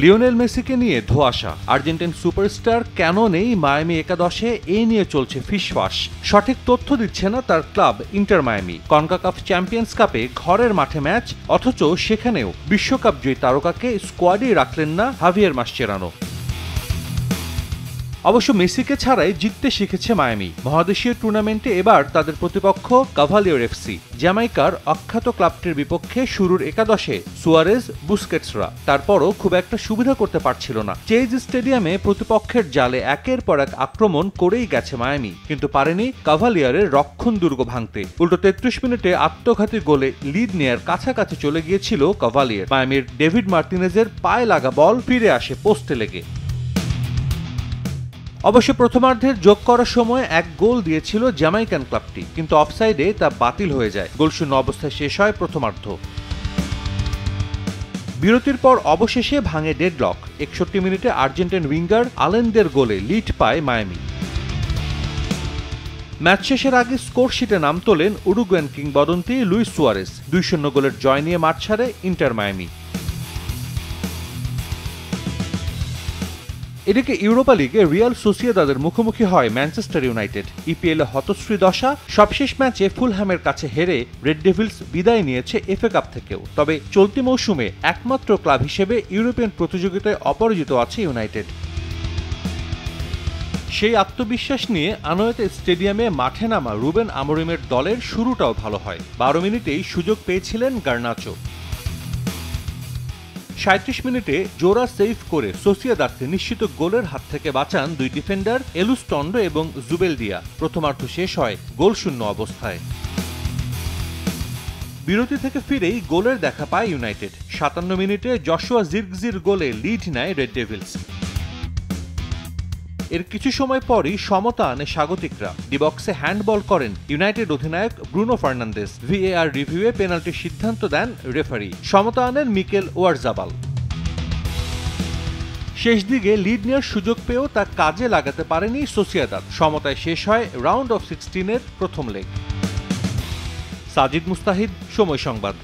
Lionel মেসিকে নিয়ে ধোঁয়াশা, আর্জেন্টিন সুপারস্টার কেন নেই মায়ামি একাদশে, এই নিয়ে চলছে ফিসফাস। সঠিক তথ্য দিচ্ছে না তার club inter Miami. CONCACAF champions কাপে ঘরের মাঠে ম্যাচ, অথচ সেখানেও বিশ্বকাপ জয়ী তারকাকে স্কোয়াডেই রাখলেন না হাভিয়ের মাসচেরানো। অবশ্য মেসিকে ছাড়াই জিততে শিখেছে মায়ামি। মহাদেশীয় টুর্নামেন্টে এবার তাদের প্রতিপক্ষ কাভালিয়ার এফসি। জ্যামাইকার অখ্যাত ক্লাবটির বিপক্ষে শুরুর একাদশে সুয়ারেজ, বুস্কেটসরা। তারপরও খুব একটা সুবিধা করতে পারছিল না। চেজ স্টেডিয়ামে প্রতিপক্ষের জালে একের পর এক আক্রমণ করেই গেছে মায়ামি, কিন্তু পারেনি কাভালিয়ারের রক্ষণ দুর্গ ভাঙতে। উল্টো ৩৩ মিনিটে আত্মঘাতী গোলে লিড নেয়ার কাছাকাছি চলে গিয়েছিল কাভালিয়ার। মায়ামির ডেভিড মার্টিনেজের পায়ে লাগা বল ফিরে আসে পোস্টে লেগে। অবশ্য প্রথমার্ধের যোগ করার সময় এক গোল দিয়েছিল জ্যামাইকান ক্লাবটি, কিন্তু অফসাইডে তা বাতিল হয়ে যায়। গোলশূন্য অবস্থায় শেষ হয় প্রথমার্ধ। বিরতির পর অবশেষে ভাঙে ডেডলক। ৬১ মিনিটে আর্জেন্টিন উইঙ্গার আলেনদের গোলে লিড পায় মায়ামি। ম্যাচ শেষের আগে স্কোর শিটে নাম তোলেন উরুগুয়ান কিংবদন্তি লুইস সুয়ারেজ। ২-০ গোলের জয় নিয়ে মাঠ ছাড়ে ইন্টার মায়ামি। এদিকে ইউরোপা লিগে রিয়াল সোসিয়েদাদের মুখোমুখি হয় ম্যানচেস্টার ইউনাইটেড। ইপিএলে হতশ্রী দশা, সবশেষ ম্যাচে ফুলহ্যামের কাছে হেরে রেড ডেভিলস বিদায় নিয়েছে এফএ কাপ থেকেও। তবে চলতি মৌসুমে একমাত্র ক্লাব হিসেবে ইউরোপিয়ান প্রতিযোগিতায় অপরাজিত আছে ইউনাইটেড। সেই আত্মবিশ্বাস নিয়ে আনোয়াতে স্টেডিয়ামে মাঠে নামা রুবেন আমোরিমের দলের শুরুটাও ভালো হয়। ১২ মিনিটেই সুযোগ পেয়েছিলেন গার্নাচো। ৩৭ মিনিটে জোড়া সেভ করে সোসিয়েদাদকে নিশ্চিত গোলের হাত থেকে বাঁচান দুই ডিফেন্ডার এলুস্টন্ডো এবং জুবেলদিয়া। প্রথমার্ধ শেষ হয় গোলশূন্য অবস্থায়। বিরতি থেকে ফিরেই গোলের দেখা পায় ইউনাইটেড। ৫৭ মিনিটে জশুয়া জিরগজির গোলে লিড নেয় রেড ডেভিলস। এর কিছু সময় পরই সমতা আনে স্বাগতিকরা। ডিবক্সে হ্যান্ডবল করেন ইউনাইটেড অধিনায়ক ব্রুনো ফার্নান্দেজ। ভিএআর রিভিউয়ে পেনাল্টির সিদ্ধান্ত দেন রেফারি। সমতা আনেন মিকেল ওয়ারজাবাল। শেষ দিকে লিড নেওয়ার সুযোগ পেয়েও তা কাজে লাগাতে পারেনি সোসিয়েদাদ। সমতায় শেষ হয় রাউন্ড অফ 16-এর প্রথম লেগ। সাজিদ মুস্তাহিদ, সময় সংবাদ।